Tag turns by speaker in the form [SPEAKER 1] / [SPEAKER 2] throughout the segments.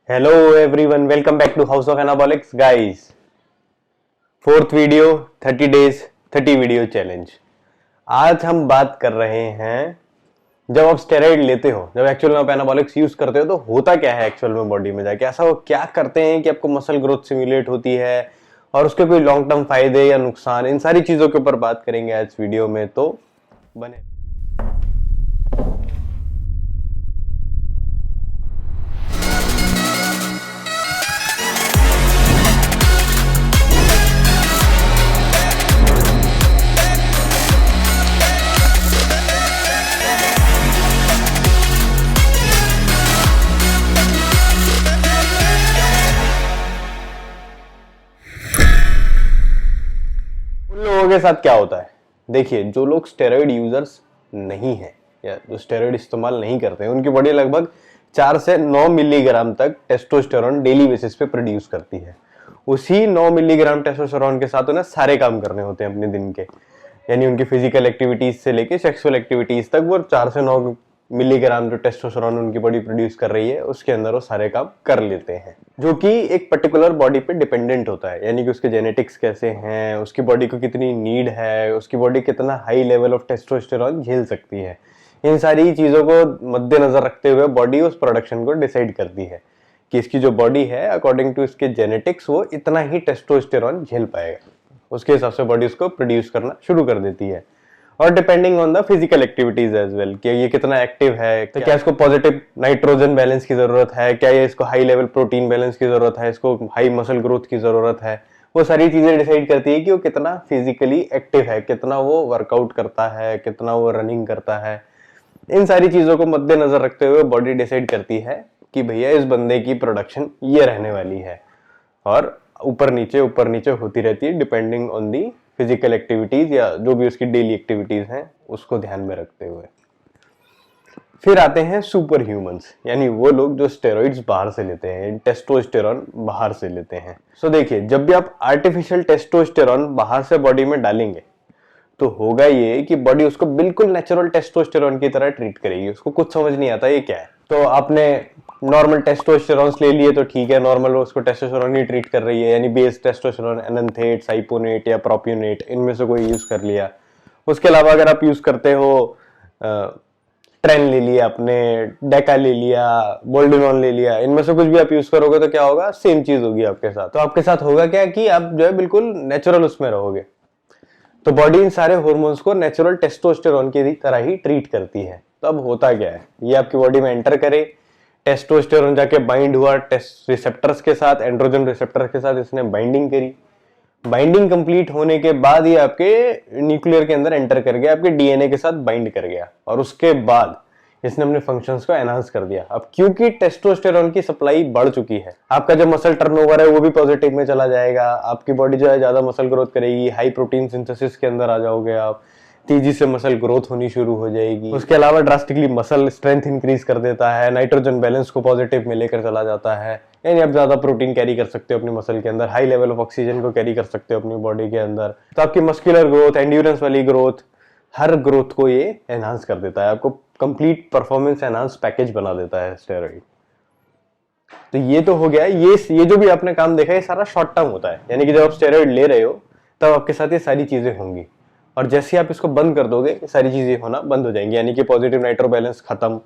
[SPEAKER 1] Hello everyone, welcome back to house of anabolics guys. Fourth video 30 days 30 video challenge. आज हम बात कर रहे हैं, जब आप स्टेरॉइड लेते हो, जब एक्चुअल में आप एनाबॉलिक्स यूज करते हो तो होता क्या है एक्चुअल में बॉडी में जाके, ऐसा वो क्या करते हैं कि आपको मसल ग्रोथ सिमुलेट होती है और उसके कोई लॉन्ग टर्म फायदे या नुकसान, इन सारी चीजों के ऊपर बात करेंगे आज वीडियो में, तो बने। उन लोगों के साथ क्या होता है, देखिए, जो लोग स्टेरॉइड यूजर्स नहीं है या जो स्टेरॉइड इस्तेमाल नहीं करते हैं, उनकी बॉडी लगभग 4 से 9 मिलीग्राम तक टेस्टोस्टेरोन डेली बेसिस पे प्रोड्यूस करती है। उसी 9 मिलीग्राम टेस्टोस्टेरोन के साथ उन्हें सारे काम करने होते हैं अपने दिन के, यानी उनकी फिजिकल एक्टिविटीज से लेके सेक्सुअल एक्टिविटीज तक वो 4 से 9 मिलीग्राम जो टेस्टोस्टेरोन उनकी बॉडी प्रोड्यूस कर रही है उसके अंदर वो सारे काम कर लेते हैं, जो कि एक पर्टिकुलर बॉडी पे डिपेंडेंट होता है, यानी कि उसके जेनेटिक्स कैसे हैं, उसकी बॉडी को कितनी नीड है, उसकी बॉडी कितना हाई लेवल ऑफ टेस्टोस्टेरोन झेल सकती है। इन सारी चीजों को मद्देनजर रखते हुए बॉडी उस प्रोडक्शन को डिसाइड करती है कि इसकी जो बॉडी है अकॉर्डिंग टू इसके जेनेटिक्स वो इतना ही टेस्टोस्टेरोन झेल पाएगा, उसके हिसाब से बॉडी उसको प्रोड्यूस करना शुरू कर देती है। और depending on the physical activities as well, कि ये कितना एक्टिव है, तो क्या इसको पॉजिटिव नाइट्रोजन बैलेंस की जरूरत है, क्या ये इसको हाई लेवल प्रोटीन बैलेंस की जरूरत है, इसको हाई मसल ग्रोथ की जरूरत है, वो सारी चीजें डिसाइड करती है कि वो कितना फिजिकली एक्टिव है, कितना वो वर्कआउट करता है, कितना वो रनिंग करता है। इन सारी चीजों को मद्देनजर रखते हुए बॉडी डिसाइड करती है कि भैया इस बंदे की प्रोडक्शन ये रहने वाली है, और ऊपर नीचे होती रहती है depending on the physical activities या जो भी उसकी डेली एक्टिविटीज हैं उसको ध्यान में रखते हुए। फिर आते हैं सुपर ह्यूमंस, यानी वो लोग जो स्टेरॉइड्स बाहर से लेते हैं, टेस्टोस्टेरोन बाहर से लेते हैं। सो देखिए, जब भी आप आर्टिफिशियल टेस्टोस्टेरोन बाहर से बॉडी में डालेंगे तो होगा ये कि बॉडी उसको बिल्कुल नेचुरल टेस्टोस्टेरोन की तरह ट्रीट करेगी, उसको कुछ समझ नहीं आता ये क्या है। तो आपने नॉर्मल टेस्टोस्टेरोन्स ले लिए तो ठीक है, नॉर्मल उसको टेस्टोस्टेरोन ही ट्रीट कर रही है, यानी बेस टेस्टोस्टेरोन, एनंथेट, साइपोनेट या प्रोप्योनेट, इनमें से कोई यूज कर लिया। उसके अलावा अगर आप यूज करते हो ट्रेन ले लिया आपने, डेका ले लिया, बोल्डिनॉन ले लिया, इनमें से कुछ भी आप यूज करोगे तो क्या होगा, सेम चीज होगी आपके साथ। तो आपके साथ होगा क्या कि आप जो है बिल्कुल नेचुरल उसमें रहोगे। तो बॉडी इन सारे हार्मोन्स को नेचुरल टेस्टोस्टेरोन की तरह ही ट्रीट करती है। तो अब होता क्या है, ये आपकी बॉडी में एंटर करे, टेस्टोस्टेरोन जाके बाइंड हुआ टेस्ट रिसेप्टर्स के साथ, एंड्रोजन रिसेप्टर्स के साथ इसने बाइंडिंग करी। बाइंडिंग कंप्लीट होने के बाद ये आपके न्यूक्लियर के अंदर एंटर कर गया, आपके डीएनए के साथ बाइंड कर गया, और उसके बाद इसने अपने फंक्शंस को एनहांस कर दिया। अब क्योंकि टेस्टोस्टेरोन की सप्लाई बढ़ चुकी है, आपका जो मसल टर्नओवर है वो भी पॉजिटिव में चला जाएगा, आपकी बॉडी जो है ज्यादा मसल ग्रोथ करेगी, हाई प्रोटीन सिंथेसिस के अंदर आ जाओगे आप, तेजी से मसल ग्रोथ होनी शुरू हो जाएगी। उसके अलावा ड्रास्टिकली मसल स्ट्रेंथ इंक्रीज कर देता है, नाइट्रोजन बैलेंस को पॉजिटिव में लेकर चला जाता है, यानी आप ज्यादा प्रोटीन कैरी कर सकते हो अपनी मसल के अंदर, हाई लेवल ऑफ ऑक्सीजन को कैरी कर सकते हो अपनी बॉडी के अंदर। तो आपकी मस्कुलर ग्रोथ, एंड्योरेंस वाली ग्रोथ, हर ग्रोथ को ये एनहांस कर देता है, आपको कंप्लीट परफॉर्मेंस एनहांस पैकेज बना देता है स्टेरॉइड। तो ये तो हो गया, ये जो भी आपने काम देखा ये सारा शॉर्ट टर्म होता है, यानी कि जब आप स्टेरॉइड ले रहे हो तब आपके साथ ये सारी चीजें होंगी, और जैसे आप इसको बंद कर दोगे ये सारी चीजें होना बंद हो जाएंगी, यानी कि पॉजिटिव नाइट्रो बैलेंस खत्म,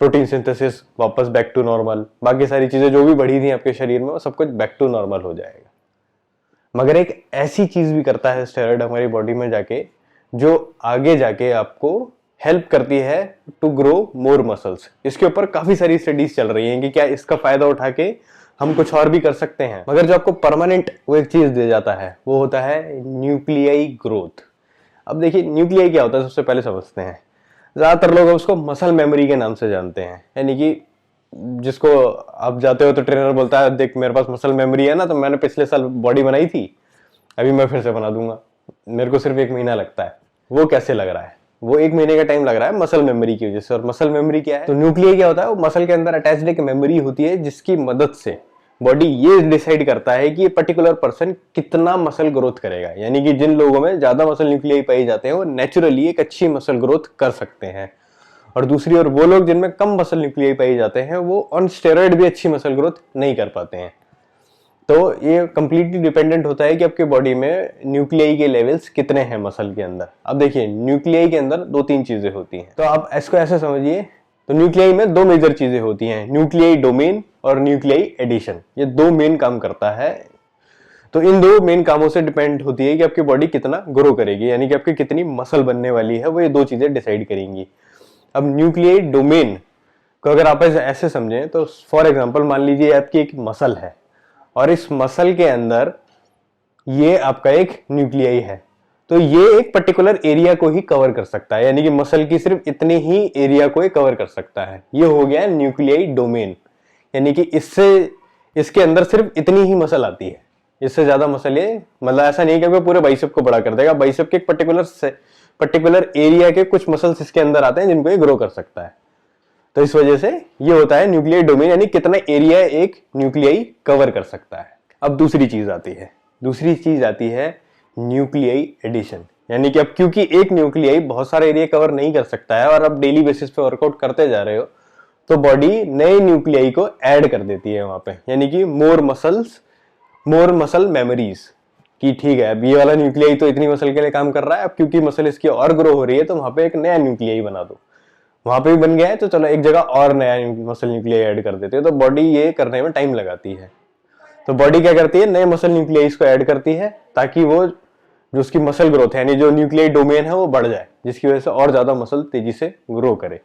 [SPEAKER 1] प्रोटीन सिंथेसिस वापस बैक टू नॉर्मल, बाकी सारी चीजें जो भी बढ़ी थी आपके शरीर में वो सब कुछ बैक टू नॉर्मल हो जाएगा। मगर एक ऐसी चीज भी करता है स्टेरॉइड हमारी बॉडी में जाके, जो आगे जाके आपको हेल्प करती है टू ग्रो मोर मसल्स। इसके ऊपर काफी सारी स्टडीज चल रही हैं कि क्या इसका फायदा उठा के हम कुछ और भी कर सकते हैं। मगर जो आपको परमानेंट वो एक चीज दे जाता है वो होता है न्यूक्लियाई ग्रोथ। अब देखिए न्यूक्लियाई क्या होता है, सबसे पहले समझते हैं। ज्यादातर लोग उसको मसल मेमोरी के नाम से जानते हैं, यानी कि जिसको आप जाते हो तो ट्रेनर बोलता है देख मेरे पास मसल मेमोरी है ना, तो मैंने पिछले साल बॉडी बनाई थी, अभी मैं फिर से बना दूंगा, मेरे को सिर्फ 1 महीना लगता है। वो कैसे लग रहा है, वो 1 महीने का टाइम लग रहा है मसल मेमोरी की वजह से। और मसल मेमोरी क्या है, तो न्यूक्लियाई क्या होता है, वो मसल के अंदर अटैच्ड एक मेमोरी होती है जिसकी मदद से बॉडी ये डिसाइड करता है कि ये पर्टिकुलर पर्सन कितना मसल ग्रोथ करेगा, यानी कि जिन लोगों में ज्यादा मसल न्यूक्लियाई पाए जाते हैं वो नेचुरली एक अच्छी मसल ग्रोथ कर सकते हैं। और दूसरी ओर वो लोग जिनमें कम मसल न्यूक्लियाई पाए जाते हैं वो ऑन स्टेरॉइड भी अच्छी मसल ग्रोथ नहीं कर पाते हैं। तो ये कंप्लीटली डिपेंडेंट होता है कि आपके बॉडी में न्यूक्लियाई के लेवल्स कितने हैं मसल के अंदर। अब देखिए न्यूक्लियाई के अंदर दो तीन चीजें होती हैं, तो आप इसको ऐसे समझिए, तो न्यूक्लियाई में दो मेजर चीजें होती हैं, न्यूक्लियाई डोमेन और न्यूक्लियाई एडिशन। ये दो मेन काम करता है। तो इन दो मेन कामों से डिपेंड होती है कि आपकी बॉडी कितना ग्रो करेगी, यानी कि आपकी कितनी मसल बनने वाली है, वो ये दो चीजें डिसाइड करेंगी। अब न्यूक्लियाई डोमेन को अगर आप ऐसे समझें तो फॉर एग्जांपल मान लीजिए आपकी एक मसल है और इस मसल के अंदर ये आपका एक न्यूक्लियाई है, तो ये एक पर्टिकुलर एरिया को ही कवर कर सकता है, यानी कि मसल की सिर्फ इतने ही एरिया को ही कवर कर सकता है। ये हो गया न्यूक्लियाई डोमेन, यानी कि इसके अंदर सिर्फ इतनी ही मसल आती है, इससे ज्यादा मसल ये मतलब ऐसा नहीं है कि पूरे बाइसेप को बड़ा कर देगा। बाइसेप के एक पर्टिकुलर एरिया के कुछ मसल्स इसके अंदर आते हैं जिनको ये ग्रो कर सकता है। तो इस वजह से ये होता है न्यूक्लियाई डोमेन, यानी कितना एरिया एक न्यूक्लियाई कवर कर सकता है। अब दूसरी चीज आती है न्यूक्लियाई एडिशन, यानी कि अब क्योंकि एक न्यूक्लियाई बहुत सारे एरिया कवर नहीं कर सकता है और अब डेली बेसिस पे वर्कआउट करते जा रहे हो, तो बॉडी नए न्यूक्लियाई को ऐड कर देती है वहां पे, यानी कि मोर मसल मेमोरीज कि ठीक है अब ये वाला न्यूक्लियाई तो इतनी मसल के लिए काम कर रहा है, अब क्योंकि मसल इसकी और ग्रो हो रही है तो वहां पे एक नया न्यूक्लियाई बना दो। वहां पे भी बन गया है तो चलो एक जगह और नया मसल न्यूक्लियाई ऐड कर देते हैं। तो बॉडी ये करने में टाइम लगाती है। तो बॉडी क्या करती है, नए मसल न्यूक्लियाइज को ऐड करती है ताकि वो जो उसकी मसल ग्रोथ है यानी जो न्यूक्लियाई डोमेन है वो बढ़ जाए, जिसकी वजह से और ज्यादा मसल तेजी से ग्रो करे।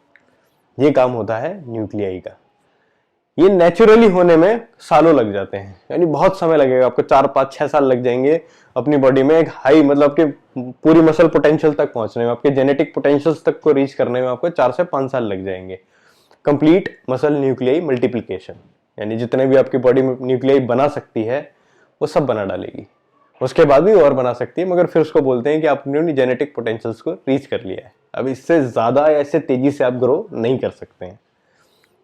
[SPEAKER 1] ये काम होता है न्यूक्लियाई का। ये नेचुरली होने में सालों लग जाते हैं, यानी बहुत समय लगेगा आपको, 4-5-6 साल लग जाएंगे अपनी बॉडी में एक हाई मतलब के पूरी मसल पोटेंशियल तक पहुंचने में, आपके जेनेटिक पोटेंशियल्स तक को रीच करने में आपको 4 से 5 साल लग जाएंगे। कंप्लीट मसल न्यूक्लियाई मल्टीप्लिकेशन, यानी जितने भी आपकी बॉडी में न्यूक्लियाई बना सकती है वो सब बना डालेगी। उसके बाद भी और बना सकती है, मगर फिर उसको बोलते हैं कि आपने जेनेटिक पोटेंशियल्स को रीच कर लिया है, अब इससे ज्यादा ऐसे तेजी से आप ग्रो नहीं कर सकते हैं।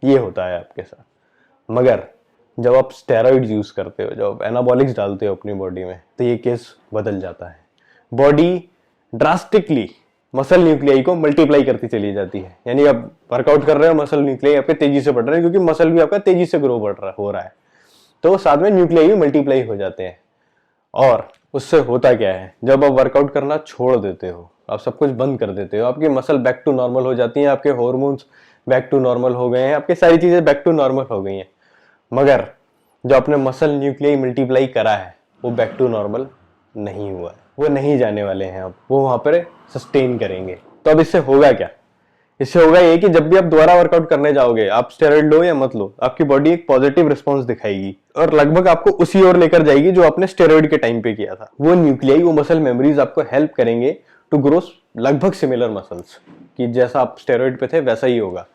[SPEAKER 1] ये होता है आपके साथ। मगर जब आप स्टेरॉइड्स यूज करते हो, जब एनाबॉलिक्स डालते हो अपनी बॉडी में, तो ये केस बदल जाता है। बॉडी ड्रास्टिकली मसल न्यूक्लियाई को मल्टीप्लाई करती चली जाती है, यानी आप वर्कआउट कर रहे हो, मसल न्यूक्लियाई आपके तेजी से बढ़ रहे हैं क्योंकि मसल भी आपका तेजी से ग्रो हो रहा है, तो साथ में न्यूक्लियाई भी मल्टीप्लाई हो जाते हैं। और उससे होता क्या है, जब आप वर्कआउट करना छोड़ देते हो, आप सब कुछ बंद कर देते हो, आपकी मसल बैक टू नॉर्मल हो जाती है, आपके हार्मोन्स बैक टू नॉर्मल हो गए हैं, आपकी सारी चीजें बैक टू नॉर्मल हो गई हैं। मगर जो आपने मसल न्यूक्लियाई मल्टीप्लाई करा है वो बैक टू नॉर्मल नहीं हुआ है, वो नहीं जाने वाले हैं, अब वो वहां पर सस्टेन करेंगे। तो अब इससे होगा क्या, इससे होगा ये कि जब भी आप दोबारा वर्कआउट करने जाओगे, आप स्टेरॉइड लो या मत लो, आपकी बॉडी एक पॉजिटिव रिस्पांस दिखाएगी और लगभग आपको उसी ओर लेकर जाएगी जो आपने स्टेरॉइड के टाइम पे किया था। वो न्यूक्लियाई, वो मसल मेमोरीज आपको हेल्प करेंगे टू ग्रो लगभग सिमिलर मसल्स, कि जैसा आप स्टेरॉइड पे थे वैसा ही होगा।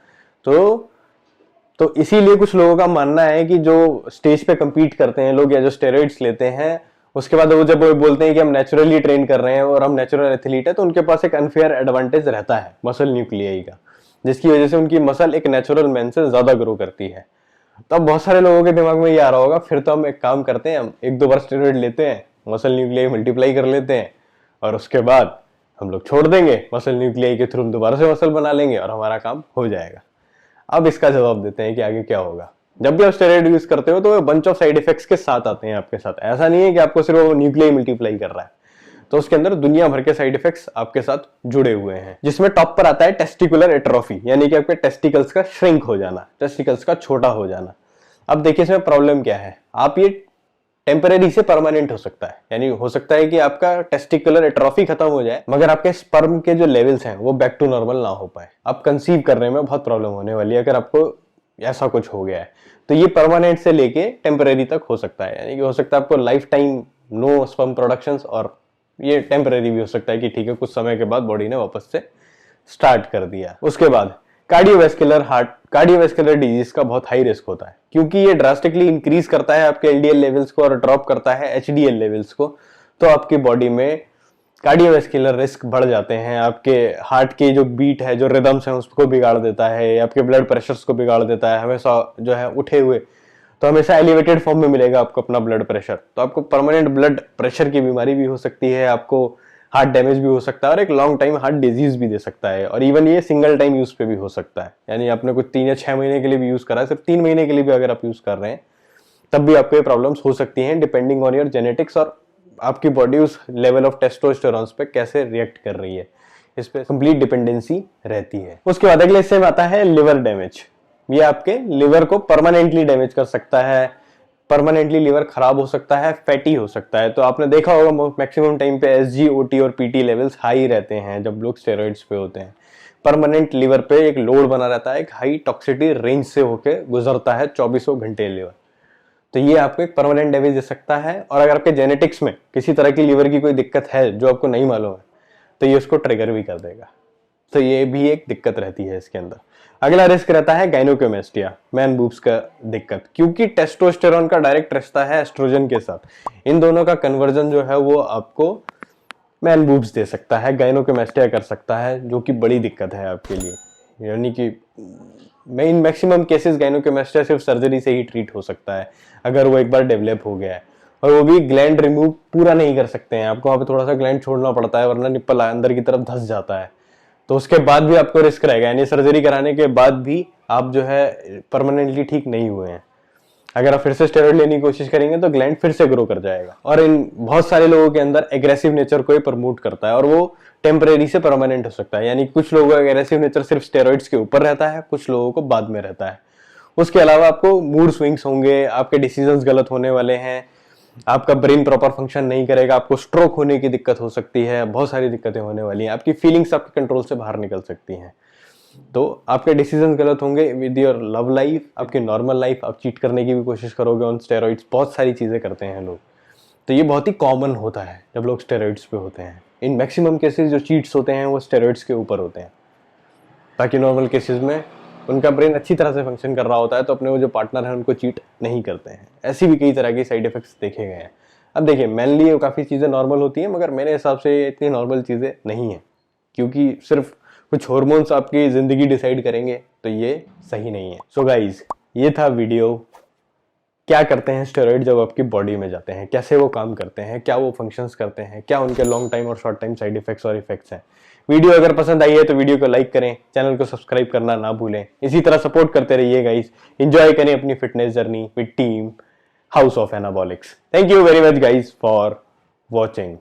[SPEAKER 1] तो इसीलिए कुछ लोगों का मानना है कि जो स्टेज पे compete करते हैं लोग या जो स्टेरॉइड्स लेते हैं, उसके बाद वो जब वो बोलते हैं कि हम नेचुरली ट्रेन कर रहे हैं और हम नेचुरल एथलीट है, तो उनके पास एक अनफेयर एडवांटेज रहता है मसल न्यूक्लियाई का, जिसकी वजह से उनकी मसल एक नेचुरल मैन से ज्यादा ग्रो करती है। तो अब बहुत सारे लोगों के दिमाग में ये आ रहा होगा, फिर तो हम एक काम करते हैं, हम 1-2 बार स्टेरॉइड लेते हैं, मसल न्यूक्लियाई मल्टीप्लाई कर लेते हैं और उसके बाद हम लोग छोड़ देंगे, मसल न्यूक्लियाई के थ्रू हम दोबारा से मसल बना लेंगे और हमारा काम हो जाएगा। अब इसका जवाब देते हैं कि आगे क्या होगा। जब भी आप स्टेरॉइड यूज करते हो तो वो बंच ऑफ साइड इफेक्ट्स के साथ आते हैं आपके साथ। ऐसा नहीं है कि आपको सिर्फ वो न्यूक्लियाई मल्टीप्लाई कर रहा है, तो उसके अंदर दुनिया भर के साइड इफेक्ट्स आपके साथ जुड़े हुए हैं, जिसमें टॉप पर आता है टेस्टिकुलर एट्रोफी, यानी कि आपके टेस्टिकल्स का श्रिंक हो जाना, टेस्टिकल्स का छोटा हो जाना। अब देखिए इसमें प्रॉब्लम क्या है, आप ये टेम्परेरी से परमानेंट हो सकता है, यानी हो सकता है कि आपका टेस्टिकुलर एट्रोफी खत्म हो जाए मगर आपके स्पर्म के जो लेवल्स हैं वो बैक टू नॉर्मल ना हो पाए। आप कंसीव करने में बहुत प्रॉब्लम होने वाली है अगर आपको ऐसा कुछ हो गया है। तो ये परमानेंट से लेके टेम्परेरी तक हो सकता है, यानी कि हो सकता है आपको life time no sperm productions, और ये टेम्परेरी भी हो सकता है कि ठीक है कुछ समय के बाद बॉडी ने वापस से स्टार्ट कर दिया। उसके बाद कार्डियोवैस्कुलर डिजीज का बहुत हाई रिस्क होता है, क्योंकि ये ड्रास्टिकली इंक्रीज करता है आपके एलडीएल लेवल्स को और ड्रॉप करता है एचडीएल लेवल्स को। तो आपकी बॉडी में कार्डियोवैस्कुलर रिस्क बढ़ जाते हैं, आपके हार्ट की जो बीट है, जो रिदम्स हैं उसको बिगाड़ देता है, आपके ब्लड प्रेशर्स को बिगाड़ देता है, हमेशा जो है उठे हुए, तो हमेशा एलिवेटेड फॉर्म में मिलेगा आपको अपना ब्लड प्रेशर। तो आपको परमानेंट ब्लड प्रेशर की बीमारी भी हो सकती है, आपको हार्ट डैमेज भी हो सकता है और एक लॉन्ग टाइम हार्ट डिजीज भी दे सकता है। और इवन ये सिंगल टाइम यूज पे भी हो सकता है, यानी आपने कुछ 3 या 6 महीने के लिए भी यूज करा है, सिर्फ 3 महीने के लिए भी अगर आप यूज कर रहे हैं तब भी आपको ये प्रॉब्लम्स हो सकती हैं, डिपेंडिंग ऑन योर जेनेटिक्स और आपकी बॉडी उस लेवल ऑफ टेस्टोस्टेरोन पे कैसे रिएक्ट कर रही है, इस पे कंप्लीट डिपेंडेंसी रहती है। उसके बाद अगले हिस्से में आता है लिवर डैमेज। ये आपके लिवर को परमानेंटली डैमेज कर सकता है, परमानेंटली लिवर खराब हो सकता है, फैटी हो सकता है। तो आपने देखा होगा मैक्सिमम टाइम पे SGOT और PT लेवल्स हाई रहते हैं जब लोग स्टेरॉइड्स पे होते हैं। परमानेंट लिवर पे एक लोड बना रहता है, एक हाई टॉक्सिसिटी रेंज से होके गुजरता है 24 घंटे लिवर। तो ये आपको एक परमानेंट डैमेज दे सकता है। और अगर आपके जेनेटिक्स में किसी तरह की लिवर की कोई दिक्कत है जो आपको नहीं मालूम है तो ये उसको ट्रिगर भी कर देगा। तो ये भी एक दिक्कत रहती है इसके अंदर। अगला रिस्क रहता है गायनोकोमेस्टिया, मैन बूब्स का दिक्कत, क्योंकि टेस्टोस्टेरोन का डायरेक्ट रिश्ता है एस्ट्रोजन के साथ। इन दोनों का कन्वर्जन जो है वो आपको मैन बूब्स दे सकता है, गायनोकोमेस्टिया कर सकता है, जो कि बड़ी दिक्कत है आपके लिए। यानी कि इन मैक्सिमम केसेस गायनोकोमेस्टिया सिर्फ सर्जरी से ही ट्रीट हो सकता है अगर वो एक बार डेवलप हो गया है, और वो भी ग्लैंड रिमूव पूरा नहीं कर सकते हैं, आपको वहां पे थोड़ा सा ग्लैंड छोड़ना पड़ता है वरना निप्पल अंदर की तरफ धंस जाता है। तो उसके बाद भी आपको रिस्क रहेगा, यानी सर्जरी कराने के बाद भी आप जो है परमानेंटली ठीक नहीं हुए हैं। अगर आप फिर से स्टेरॉइड लेने की कोशिश करेंगे तो ग्लैंड फिर से ग्रो कर जाएगा। और इन बहुत सारे लोगों के अंदर एग्रेसिव नेचर को ही प्रमोट करता है और वो टेम्परेरी से परमानेंट हो सकता है। यानी कुछ लोगों का एग्रेसिव नेचर सिर्फ स्टेरॉइड्स के ऊपर रहता है, कुछ लोगों को बाद में रहता है। उसके अलावा आपको मूड स्विंग्स होंगे, आपके डिसीजंस गलत होने वाले हैं, आपका ब्रेन प्रॉपर फंक्शन नहीं करेगा, आपको स्ट्रोक होने की दिक्कत हो सकती है, बहुत सारी दिक्कतें होने वाली हैं, आपकी फीलिंग्स आपके कंट्रोल से बाहर निकल सकती हैं। तो आपके डिसीजन गलत होंगे विद योर लव लाइफ, आपकी नॉर्मल लाइफ, आप चीट करने की भी कोशिश करोगे ऑन स्टेरॉइड्स, बहुत सारी चीजें करते हैं लोग। तो ये बहुत ही कॉमन होता है जब लोग स्टेरॉइड्स पे होते हैं। इन मैक्सिमम केसेस जो चीट्स होते हैं वो स्टेरॉइड्स के ऊपर होते हैं। बाकी नॉर्मल केसेस में उनका ब्रेन अच्छी तरह से फंक्शन कर रहा होता है तो अपने वो जो पार्टनर है उनको चीट नहीं करते हैं। ऐसी भी कई तरह की साइड इफेक्ट्स देखे गए हैं। अब देखिए, मेनली काफ़ी चीज़ें नॉर्मल होती हैं, मगर मेरे हिसाब से इतनी नॉर्मल चीज़ें नहीं हैं, क्योंकि सिर्फ कुछ हार्मोन्स आपकी ज़िंदगी डिसाइड करेंगे तो ये सही नहीं है। सो गाइज, ये था वीडियो। क्या करते हैं स्टेरॉइड जब आपकी बॉडी में जाते हैं, कैसे वो काम करते हैं, क्या वो फंक्शंस करते हैं, क्या उनके लॉन्ग टाइम और शॉर्ट टाइम साइड इफेक्ट्स और इफेक्ट्स हैं। वीडियो अगर पसंद आई है तो वीडियो को लाइक करें, चैनल को सब्सक्राइब करना ना भूलें। इसी तरह सपोर्ट करते रहिए गाइस। एंजॉय करें अपनी fitness journey with team house of anabolics. Thank you very much guys for watching.